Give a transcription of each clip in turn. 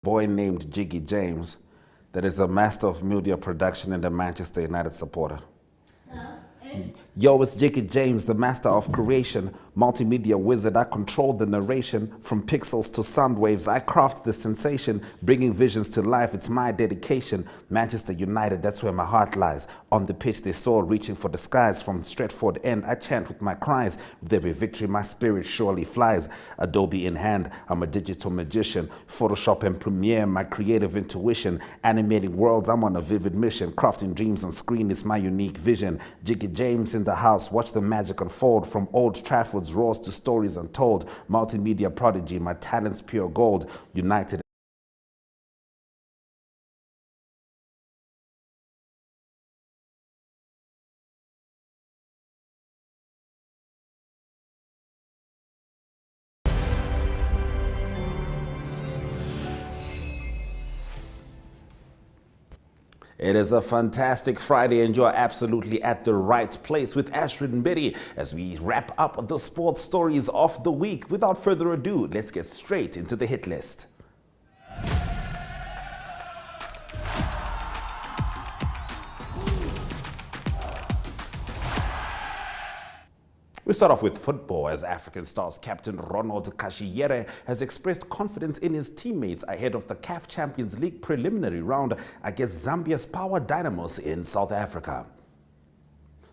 Boy named Jiggy James that is a master of media production and a Manchester United supporter. Yo, it's Jiggy James, the master of creation, multimedia wizard. I control the narration from pixels to sound waves. I craft the sensation, bringing visions to life. It's my dedication. Manchester United, that's where my heart lies. On the pitch they soar, reaching for the skies. From Stretford End, I chant with my cries. With every victory, my spirit surely flies. Adobe in hand, I'm a digital magician. Photoshop and Premiere, my creative intuition. Animating worlds, I'm on a vivid mission. Crafting dreams on screen is my unique vision. Jiggy James in the house, watch the magic unfold. From Old Trafford's roars to stories untold. Multimedia prodigy, my talent's pure gold. United. It is a fantastic Friday and you're absolutely at the right place with Ashrid and Betty as we wrap up the sports stories of the week. Without further ado, let's get straight into the hit list. We start off with football as African Stars captain Ronald Kashiere has expressed confidence in his teammates ahead of the CAF Champions League preliminary round against Zambia's Power Dynamos in South Africa.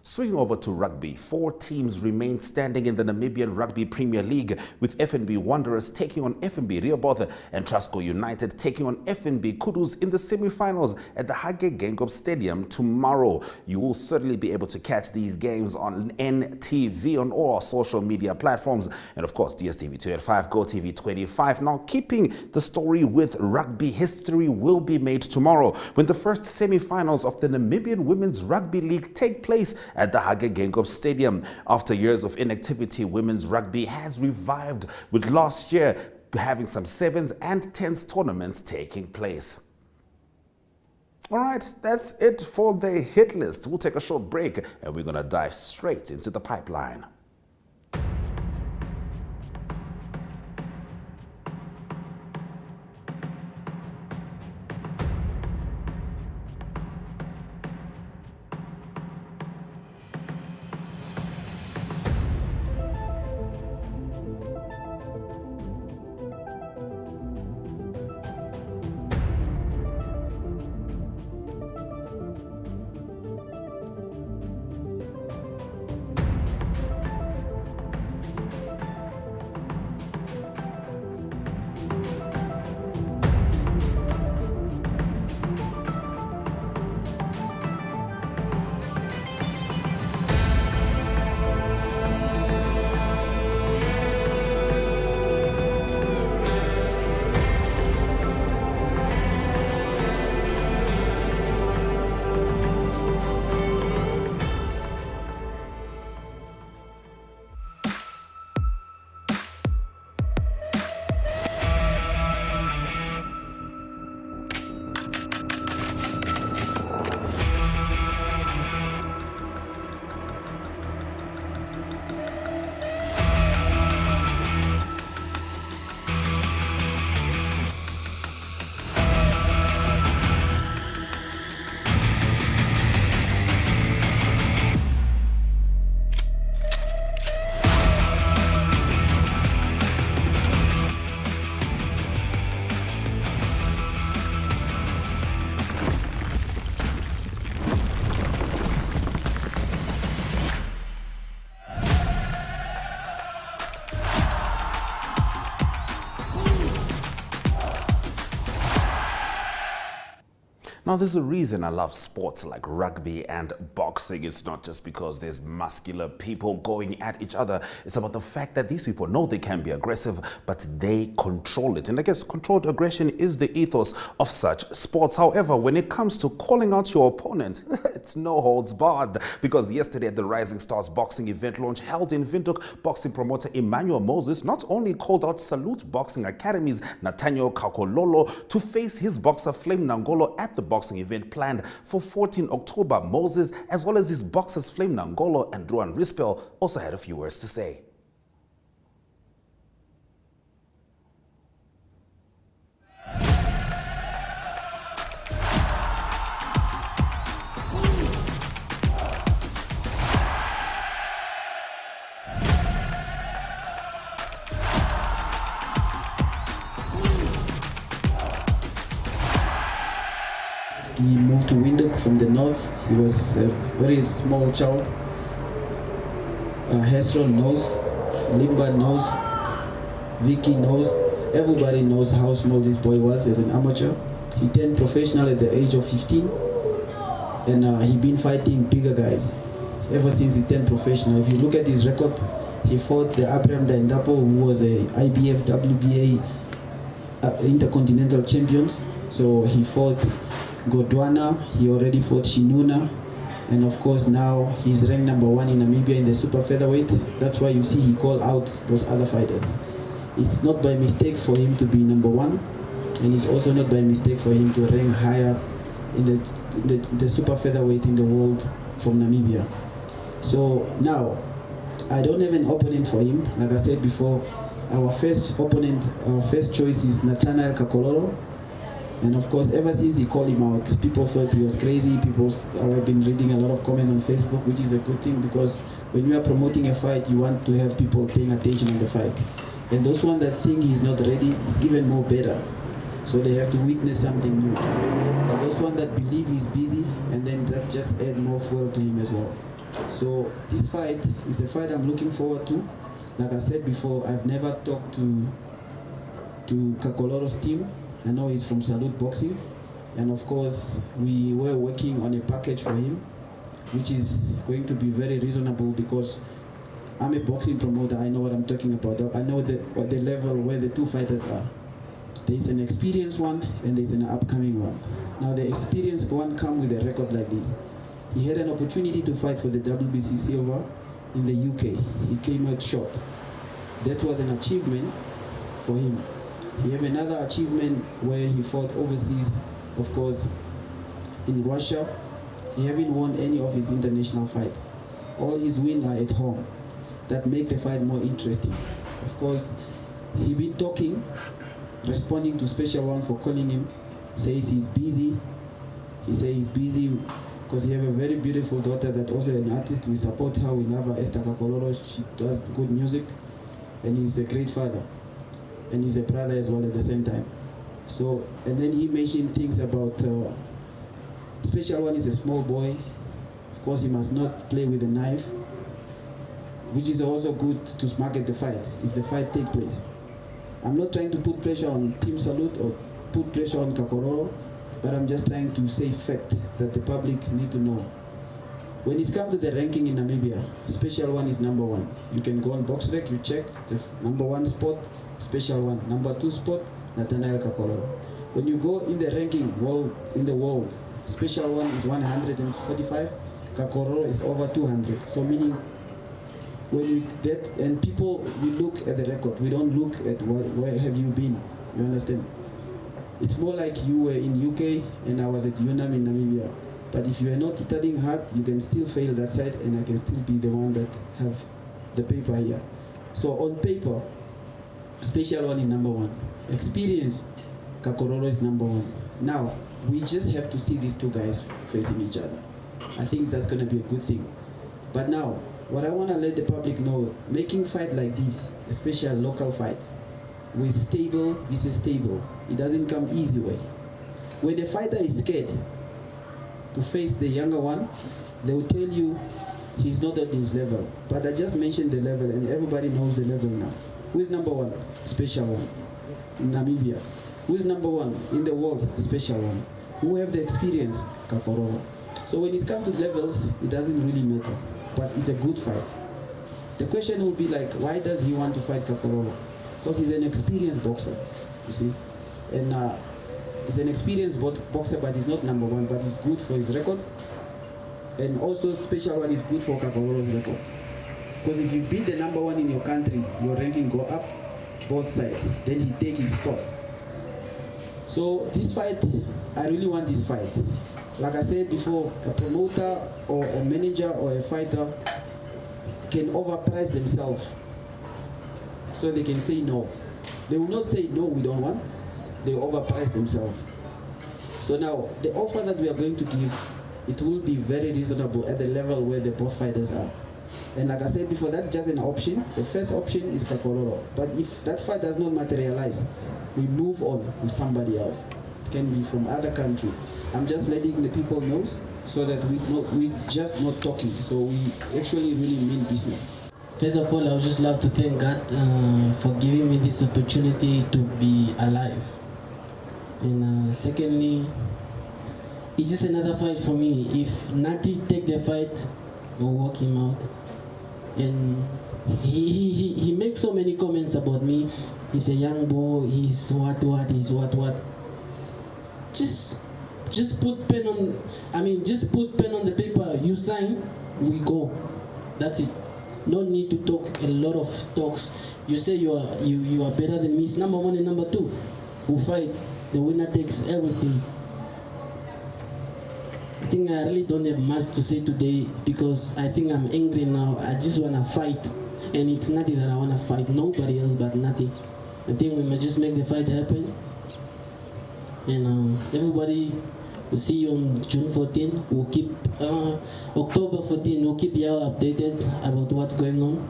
Swinging over to rugby, 4 teams remain standing in the Namibian Rugby Premier League, with FNB Wanderers taking on FNB Rehoboth and Trasco United taking on FNB Kudus in the semi-finals at the Hage Geingob Stadium tomorrow. You will certainly be able to catch these games on NTV on all our social media platforms, and of course DSTV 285, GoTV 25. Now, keeping the story with rugby, history will be made tomorrow when the first semi-finals of the Namibian Women's Rugby League take place at the Hage Geingob Stadium. After years of inactivity, women's rugby has revived, with last year having some 7s and 10s tournaments taking place. All right, that's it for the hit list. We'll take a short break and we're going to dive straight into the pipeline. Now, there's a reason I love sports like rugby and boxing. It's not just because there's muscular people going at each other. It's about the fact that these people know they can be aggressive, but they control it. And I guess controlled aggression is the ethos of such sports. However, when it comes to calling out your opponent, it's no holds barred. Because yesterday at the Rising Stars boxing event launch held in Windhoek, boxing promoter Emmanuel Moses not only called out Salute Boxing Academy's Nathaniel Kakololo to face his boxer Flame Nangolo at the boxing event planned for 14 October. Moses, as well as his boxers Flame Nangolo and Ruan Rispel, also had a few words to say. He moved to Windhoek from the north. He was a very small child. Hesron knows, Limba knows, Vicky knows, everybody knows how small this boy was as an amateur. He turned professional at the age of 15, and he's been fighting bigger guys ever since he turned professional. If you look at his record, he fought the Abraham Daindapo, who was a IBF, WBA Intercontinental Champions. So he fought Godwana, he already fought Shinuna, and of course now he's ranked #1 in Namibia in the super featherweight. That's why you see he called out those other fighters. It's not by mistake for him to be #1, and it's also not by mistake for him to rank higher in the super featherweight in the world from Namibia. So now, I don't have an opponent for him. Like I said before, our first opponent, our first choice is Nathaniel Kakololo. And of course, ever since he called him out, people thought he was crazy. I've been reading a lot of comments on Facebook, which is a good thing, because when you are promoting a fight, you want to have people paying attention in the fight. And those ones that think he's not ready, it's even more better. So they have to witness something new. And those ones that believe he's busy, and then that just add more fuel to him as well. So this fight is the fight I'm looking forward to. Like I said before, I've never talked to Kakoloro's team. I know he's from Salute Boxing, and of course we were working on a package for him, which is going to be very reasonable, because I'm a boxing promoter. I know what I'm talking about. I know the level where the two fighters are. There's an experienced one and there's an upcoming one. Now the experienced one comes with a record like this. He had an opportunity to fight for the WBC silver in the UK. He came out short. That was an achievement for him. He had another achievement where he fought overseas, of course, in Russia. He haven't won any of his international fights. All his wins are at home. That make the fight more interesting. Of course, he been talking, responding to Special One for calling him, says he's busy. He says he's busy because he have a very beautiful daughter that also an artist. We support her, we love her, Esther Kakoloro. She does good music, and he's a great father. And he's a brother as well at the same time. So, and then he mentioned things about Special One is a small boy. Of course, he must not play with a knife, which is also good to market the fight, if the fight takes place. I'm not trying to put pressure on Team Salute or put pressure on Kakoloro, but I'm just trying to say fact that the public need to know. When it comes to the ranking in Namibia, Special One is #1. You can go on BoxRec, you check the #1 spot, Special One. #2 spot, Nathaniel Kakoloro. When you go in the ranking in the world, Special One is 145, Kakoloro is over 200. So meaning, when and people, we look at the record, we don't look at where have you been, you understand? It's more like you were in UK and I was at UNAM in Namibia. But if you are not studying hard, you can still fail that side, and I can still be the one that have the paper here. So on paper, Special One is #1. Experience, Kakoloro is #1. Now, we just have to see these two guys facing each other. I think that's going to be a good thing. But now, what I want to let the public know, making fight like this, especially local fights, with stable versus stable, it doesn't come easy way. When the fighter is scared to face the younger one, they will tell you he's not at his level. But I just mentioned the level, and everybody knows the level now. Who is #1? Special One. In Namibia. Who is #1 in the world? Special One. Who have the experience? Kakoloro. So when it comes to levels, it doesn't really matter. But it's a good fight. The question will be like, why does he want to fight Kakoloro? Because he's an experienced boxer, you see. And he's an experienced boxer, but he's not #1, but he's good for his record. And also Special One is good for Kakoloro's record. Because if you beat the #1 in your country, your ranking go up, both sides. Then he take his spot. So this fight, I really want this fight. Like I said before, a promoter or a manager or a fighter can overprice themselves so they can say no. They will not say no, we don't want. They overprice themselves. So now, the offer that we are going to give, it will be very reasonable at the level where the both fighters are. And like I said before, that's just an option. The first option is Kakoloro. But if that fight does not materialize, we move on with somebody else. it can be from other country. I'm just letting the people know so that we just not talking. So we actually really mean business. First of all, I would just love to thank God for giving me this opportunity to be alive. And secondly, it's just another fight for me. If Nati take the fight, we'll walk him out. And he makes so many comments about me. He's a young boy, he's what, he's what. Just put pen on, just put pen on the paper, you sign, we go. That's it. No need to talk a lot of talks. You say you are better than me. It's number one and number two. We'll fight. The winner takes everything. I think I really don't have much to say today because I think I'm angry now. I just want to fight. And it's nothing that I want to fight. Nobody else but nothing. I think we must just make the fight happen. And everybody, we'll see you on June 14. We'll keep October 14. We'll keep y'all updated about what's going on.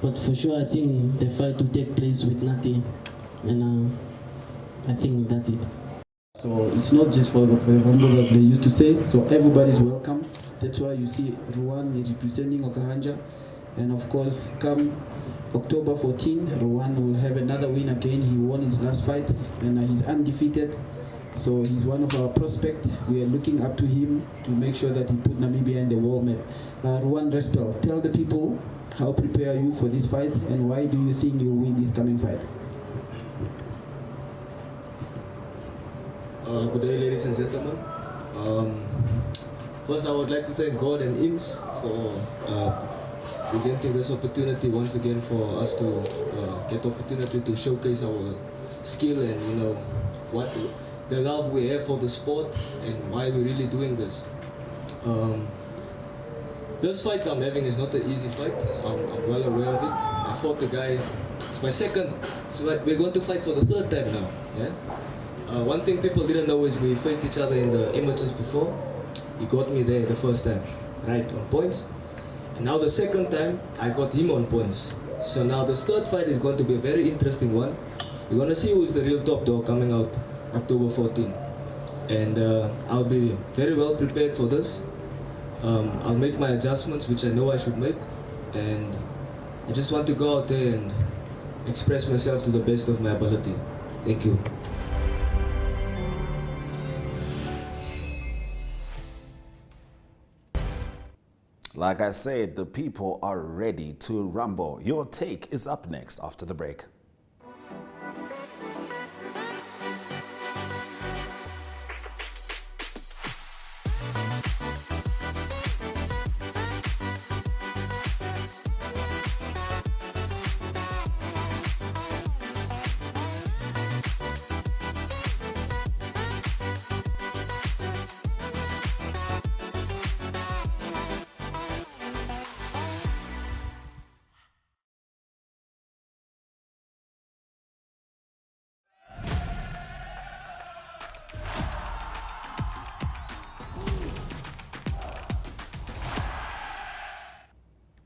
But for sure, I think the fight will take place with Nati, and I think that's it. So it's not just for the Rumble that they used to say. So everybody's welcome. That's why you see Ruan representing Okahanja, and of course, come October 14, Ruan will have another win again. He won his last fight, and he's undefeated. So he's one of our prospects. We are looking up to him to make sure that he put Namibia in the world map. Ruan Respel, tell the people how prepare you for this fight and why do you think you'll win this coming fight? Good day, ladies and gentlemen. First, I would like to thank God and IMS for presenting this opportunity once again for us to get the opportunity to showcase our skill and what the love we have for the sport and why we're really doing this. This fight I'm having is not an easy fight. I'm well aware of it. I fought the guy. It's my second. So we're going to fight for the third time now. Yeah. One thing people didn't know is we faced each other in the amateurs before. He got me there the first time, right on points. And now the second time, I got him on points. So now this third fight is going to be a very interesting one. We're going to see who's the real top dog coming out October 14. And I'll be very well prepared for this. I'll make my adjustments, which I know I should make. And I just want to go out there and express myself to the best of my ability. Thank you. Like I said, the people are ready to rumble. Your take is up next after the break.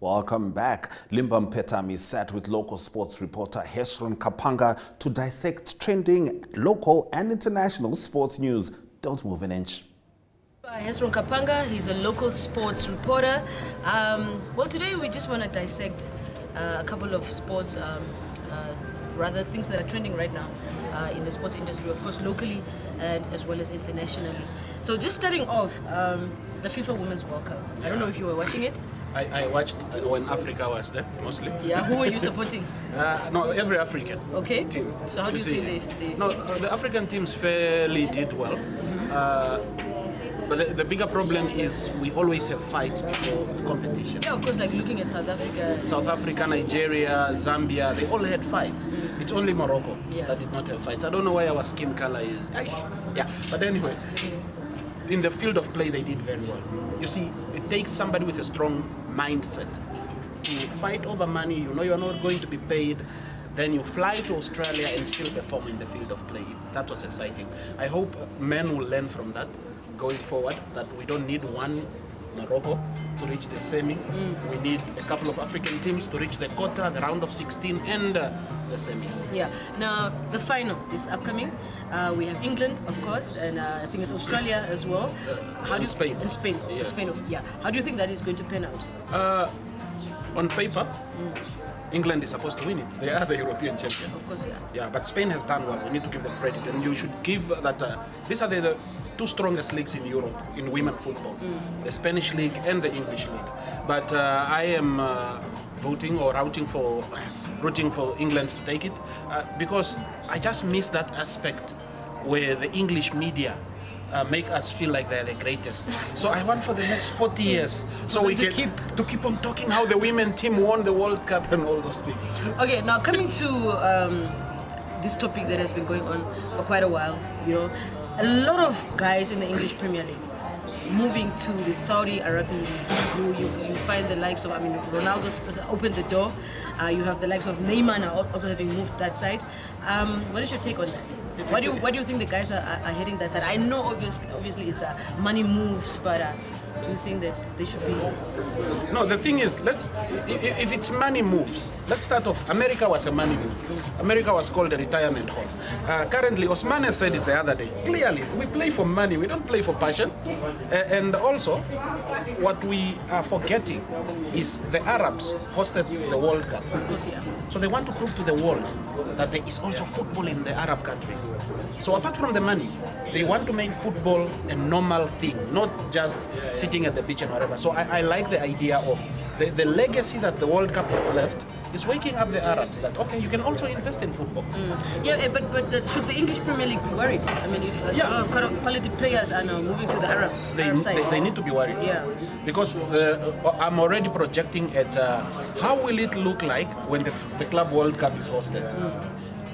Welcome back. Limba Mupetami sat with local sports reporter Hesron Kapanga to dissect trending local and international sports news. Don't move an inch. Hesron Kapanga, he's a local sports reporter. Well, today we just want to dissect a couple of sports, rather things that are trending right now in the sports industry, of course locally and as well as internationally. So just starting off, the FIFA Women's World Cup. I don't know if you were watching it. I watched when Africa was there, mostly. Yeah, who were you supporting? No, every African team. So how do you think they... No, the African teams fairly did well. But the bigger problem is we always have fights before the competition. Yeah, of course, like looking at South Africa. South Africa, Nigeria, Zambia, they all had fights. It's only Morocco that did not have fights. I don't know why our skin color is... Yeah, but anyway. In the field of play, they did very well. You see, it takes somebody with a strong mindset to fight over money. You know you're not going to be paid. Then you fly to Australia and still perform in the field of play. That was exciting. I hope men will learn from that going forward, that we don't need one Morocco to reach the semi. We need a couple of African teams to reach the quarter, the round of 16, and the semis. Yeah. Now the final is upcoming. We have England, of course, and I think it's Australia as well. Spain. And Spain. Yes. Spain. Yeah. How do you think that is going to pan out? On paper, England is supposed to win it. They are the European champion. Of course, yeah. Yeah, but Spain has done well. We need to give them credit, and you should give that. These are the two strongest leagues in Europe in women football: the Spanish league and the English league. But I am rooting for England to take it because I just miss that aspect where the English media make us feel like they're the greatest. So I want for the next 40 years, so we can keep on talking how the women team won the World Cup and all those things. Okay, now coming to this topic that has been going on for quite a while, you know, a lot of guys in the English Premier League moving to the Saudi Arabian League. You find the likes of, I mean, Ronaldo's opened the door. You have the likes of Neymar now also having moved that side. What is your take on that? Why do you think the guys are heading that side? I know obviously it's money moves, but do you think that they should be? No, the thing is, if it's money moves, let's start off. America was a money move. America was called a retirement home. Currently, Osmane said it the other day. Clearly, we play for money. We don't play for passion. And also, what we are forgetting is the Arabs hosted the World Cup. Of course, yeah. So they want to prove to the world that there is also football in the Arab countries. So apart from the money, they want to make football a normal thing, not just sitting at the beach and whatever. So I like the idea of the legacy that the World Cup have left is waking up the Arabs that, okay, you can also invest in football. Yeah, but should the English Premier League be worried? I mean, if quality players are now moving to the Arab side. They need to be worried. Yeah. Because I'm already projecting at how will it look like when the Club World Cup is hosted.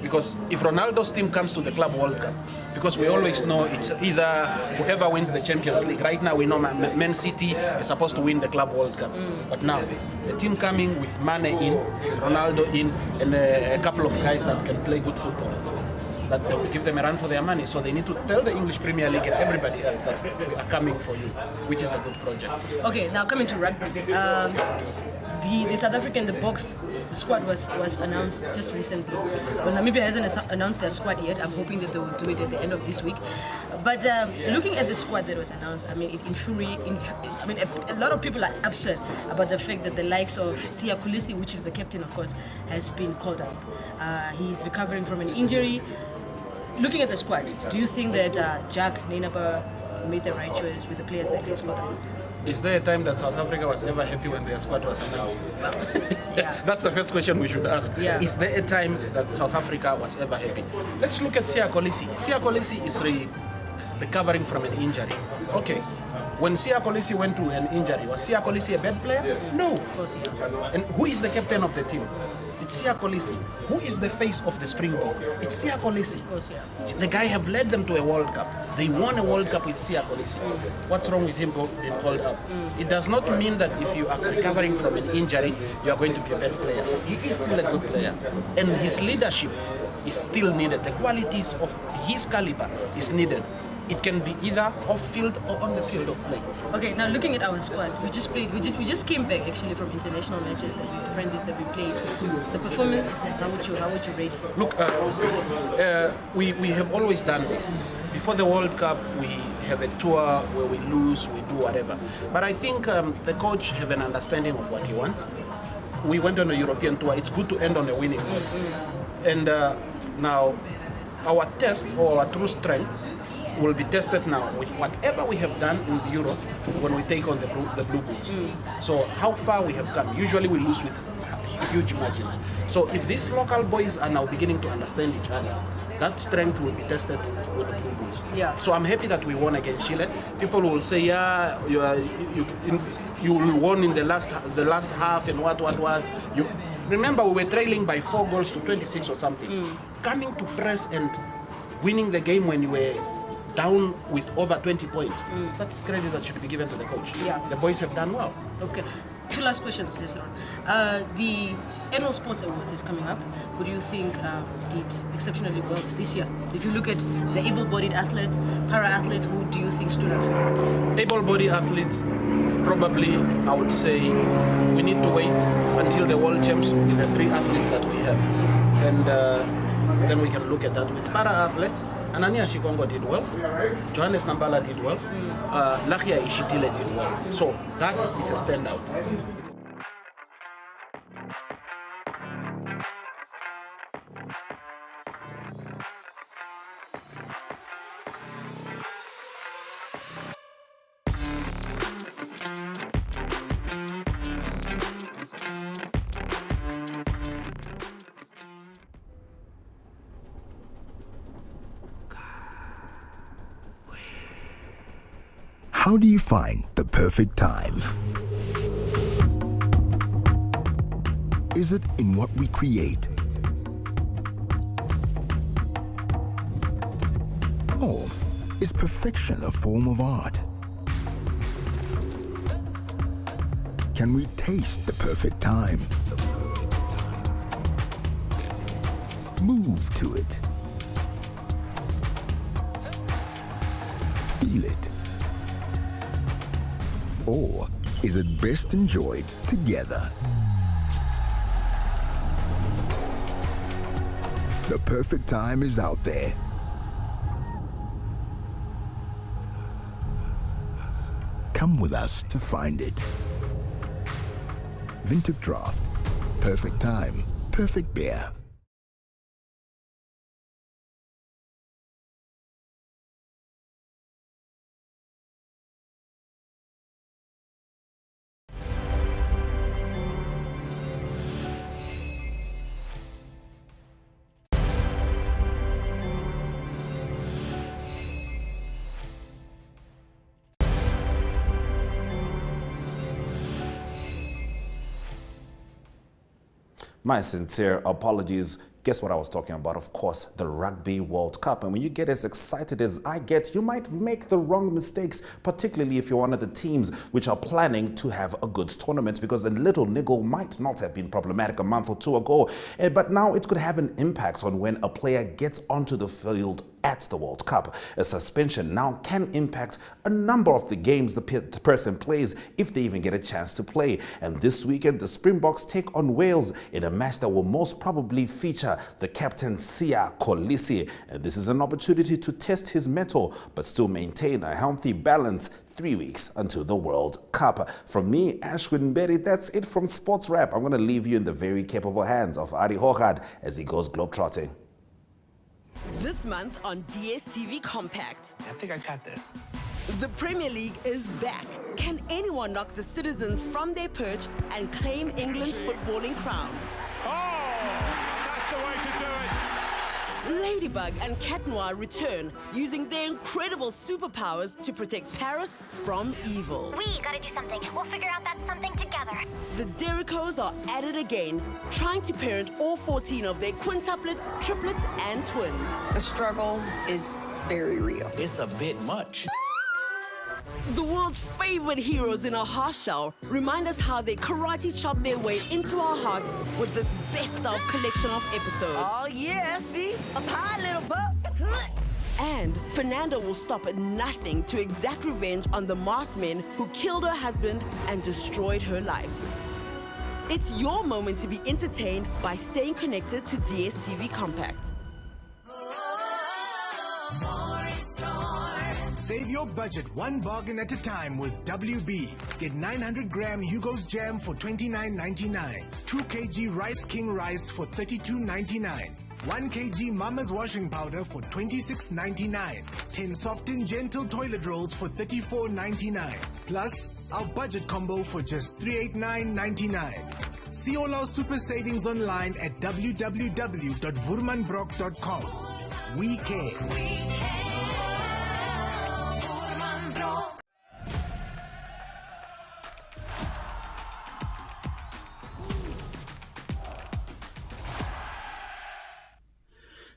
Because if Ronaldo's team comes to the Club World Cup, because we always know it's either whoever wins the Champions League. Right now we know Man City is supposed to win the Club World Cup. But now, the team coming with Mane in, Ronaldo in, and a couple of guys that can play good football, that they will give them a run for their money. So they need to tell the English Premier League and everybody else that we are coming for you, which is a good project. Okay, now coming to rugby. The South African, the box squad was announced just recently. Well, Namibia hasn't announced their squad yet. I'm hoping that they will do it at the end of this week. But looking at the squad that was announced, I mean, a lot of people are upset about the fact that the likes of Siya Kolisi, which is the captain, of course, has been called up. He's recovering from an injury. Looking at the squad, do you think that Jack Nainaba made the right choice with the players that he's called up? Is there a time that South Africa was ever happy when their squad was announced? Yeah. That's the first question we should ask. Yeah. Is there a time that South Africa was ever happy? Let's look at Siya Kolisi. Siya Kolisi is recovering from an injury. Okay. When Siya Kolisi went to an injury, was Siya Kolisi a bad player? No. Of course, yeah. And who is the captain of the team? It's Siya Kolisi. Who is the face of the Springbok? It's Siya Kolisi. Of course, yeah. The guy have led them to a World Cup. They won a World Cup with Siya Kolisi. What's wrong with him being called up? It does not mean that if you are recovering from an injury, you are going to be a bad player. He is still a good player. And his leadership is still needed. The qualities of his caliber is needed. It can be either off field or on the field of play. Okay, now looking at our squad, we just came back actually from international matches friendlies that we played. The performance, how would you rate? Look, we have always done this. Before the World Cup, we have a tour where we lose, we do whatever. But I think the coach have an understanding of what he wants. We went on a European tour. It's good to end on a winning note. And now, our test or our true strength will be tested now with whatever we have done in Europe when we take on the Blue Bulls. So how far we have come. Usually we lose with huge margins. So if these local boys are now beginning to understand each other, that strength will be tested with the Blue Bulls. Yeah. So I'm happy that we won against Chile. People will say, yeah, you won in the last half and what. You remember we were trailing by 4 goals to 26 or something. Coming to press and winning the game when you were down with over 20 points. That's credit that should be given to the coach. Yeah. The boys have done well. Okay. 2 last questions, Hesron. The Annual Sports Awards is coming up. who do you think did exceptionally well this year? If you look at the able-bodied athletes, para-athletes, who do you think stood out? Able-bodied athletes, probably, I would say, we need to wait until the World Champs with the 3 athletes that we have. And then we can look at that. With para-athletes, Anania Shikongo did well, Johannes Nambala did well, Lakia Ishitile did well. So that is a standout. How do you find the perfect time? Is it in what we create? Or is perfection a form of art? Can we taste the perfect time? Move to it. Feel it. Or is it best enjoyed together? The perfect time is out there. Come with us to find it. Vintage Draft. Perfect time. Perfect beer. My sincere apologies. Guess what I was talking about? Of course, the Rugby World Cup. And when you get as excited as I get, you might make the wrong mistakes, particularly if you're one of the teams which are planning to have a good tournament, because a little niggle might not have been problematic a month or 2 ago. But now it could have an impact on when a player gets onto the field at the World Cup. A suspension now can impact a number of the games the person plays, if they even get a chance to play. And this weekend, the Springboks take on Wales in a match that will most probably feature the captain Siya Kolisi. And this is an opportunity to test his mettle, but still maintain a healthy balance 3 weeks until the World Cup. From me, Ashwin Berry, that's it from Sports Wrap. I'm going to leave you in the very capable hands of Ari Hogad as he goes globetrotting. This month on DSTV Compact. I think I got this. The Premier League is back. Can anyone knock the Citizens from their perch and claim England's footballing crown? Oh, that's the way to do it. Ladybug and Cat Noir return, using their incredible superpowers to protect Paris from evil. We gotta do something. We'll figure out that something together. The Derricos are at it again, trying to parent all 14 of their quintuplets, triplets, and twins. The struggle is very real. It's a bit much. The world's favorite heroes in our half shell remind us how they karate chop their way into our hearts with this best of collection of episodes. Oh yeah, see? Up high, little buck. And Fernanda will stop at nothing to exact revenge on the masked men who killed her husband and destroyed her life. It's your moment to be entertained by staying connected to DSTV Compact. Save your budget one bargain at a time with WB. Get 900-gram Hugo's Jam for $29.99. 2 kg Rice King Rice for $32.99. 1 kg Mama's Washing Powder for $26.99. 10 Soft and Gentle Toilet Rolls for $34.99. Plus, our budget combo for just $389.99. See all our super savings online at www.vurmanbrock.com. We care.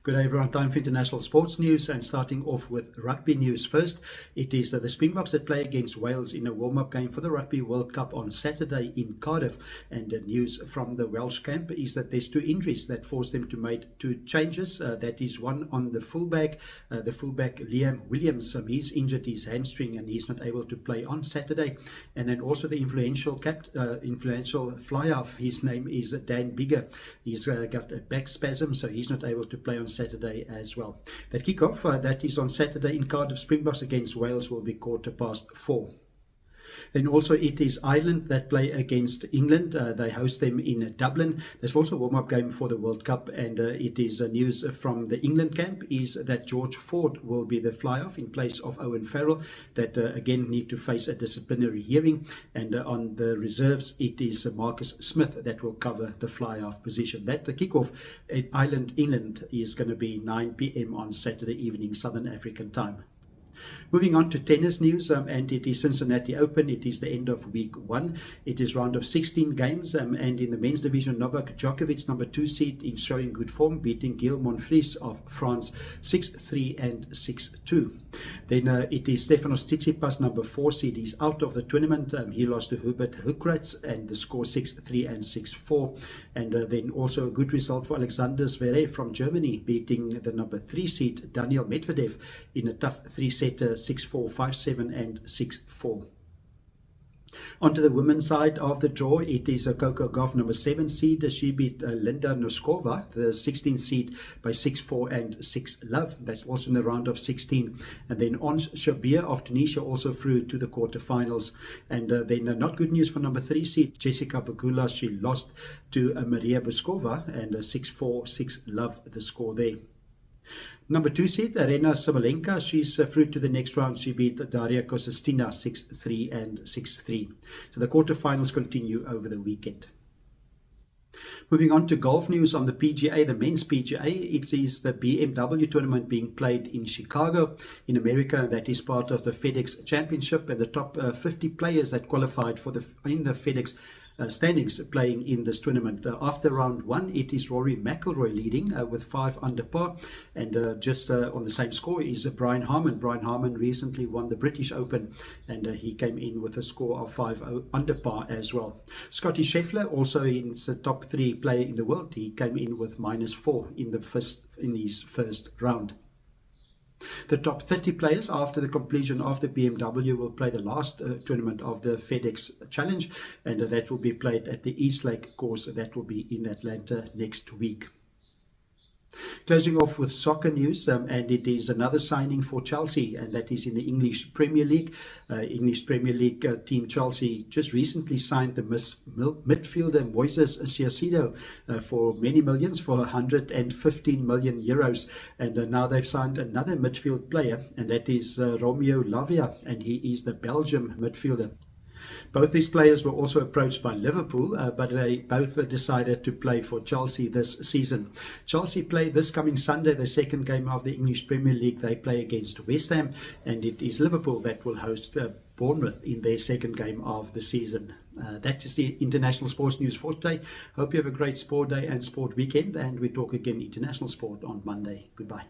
Good day everyone, time for international sports news, and starting off with rugby news first. It is the Springboks that play against Wales in a warm-up game for the Rugby World Cup on Saturday in Cardiff. And the news from the Welsh camp is that there's 2 injuries that forced them to make 2 changes. That is one on the fullback Liam Williams. He's injured his hamstring and he's not able to play on Saturday. And then also the influential fly-half, his name is Dan Bigger. He's got a back spasm, so he's not able to play on Saturday as well. That kickoff that is on Saturday in Cardiff, Springboks against Wales, will be 4:15. Then also it is Ireland that play against England. They host them in Dublin. There's also a warm-up game for the World Cup, and it is news from the England camp is that George Ford will be the fly-off in place of Owen Farrell, that again need to face a disciplinary hearing. And on the reserves, it is Marcus Smith that will cover the fly-off position. That the kickoff at Ireland-England is going to be 9 p.m. on Saturday evening, Southern African time. Moving on to tennis news, and it is Cincinnati Open. It is the end of week 1. It is round of 16 games, and in the men's division, Novak Djokovic, number 2 seed, is showing good form, beating Gilles Monfils of France 6-3 and 6-2. Then it is Stefanos Tsitsipas, number 4 seed. He's out of the tournament. He lost to Hubert Hurkacz, and the score 6-3 and 6-4. And then also a good result for Alexander Zverev from Germany, beating the number 3 seed Daniil Medvedev in a tough 3-setter, 6-4, 5-7 and 6-4. Onto the women's side of the draw, it is Coco Gauff, number 7 seed. She beat Linda Noskova, the 16th seed, by 6-4 and 6-love. That's also in the round of 16. And then Ons Jabeur of Tunisia also through to the quarterfinals. And then not good news for number 3 seed Jessica Pegula. She lost to Maria Boskova, and 6-4, 6-love the score there. Number 2 seed, Arena Sabalenka, she's through to the next round. She beat Daria Kosestina 6-3 and 6-3. So the quarterfinals continue over the weekend. Moving on to golf news on the PGA, the men's PGA. It is the BMW tournament being played in Chicago in America. That is part of the FedEx Championship, and the top 50 players that qualified for in the FedEx standings playing in this tournament. After round 1, it is Rory McIlroy leading with 5 under par, and just on the same score is Brian Harman. Brian Harman recently won the British Open, and he came in with a score of 5 under par as well. Scotty Scheffler also in the top 3 player in the world. He came in with -4 in his first round. The top 30 players after the completion of the BMW will play the last tournament of the FedEx Challenge, and that will be played at the East Lake course. That will be in Atlanta next week. Closing off with soccer news, and it is another signing for Chelsea, and that is in the English Premier League. English Premier League team Chelsea just recently signed the midfielder Moises Caicedo for many millions, for 115 million euros. And now they've signed another midfield player, and that is Romeo Lavia, and he is the Belgium midfielder. Both these players were also approached by Liverpool, but they both decided to play for Chelsea this season. Chelsea play this coming Sunday, the second game of the English Premier League. They play against West Ham, and it is Liverpool that will host Bournemouth in their second game of the season. That is the international sports news for today. Hope you have a great sport day and sport weekend, and we talk again international sport on Monday. Goodbye.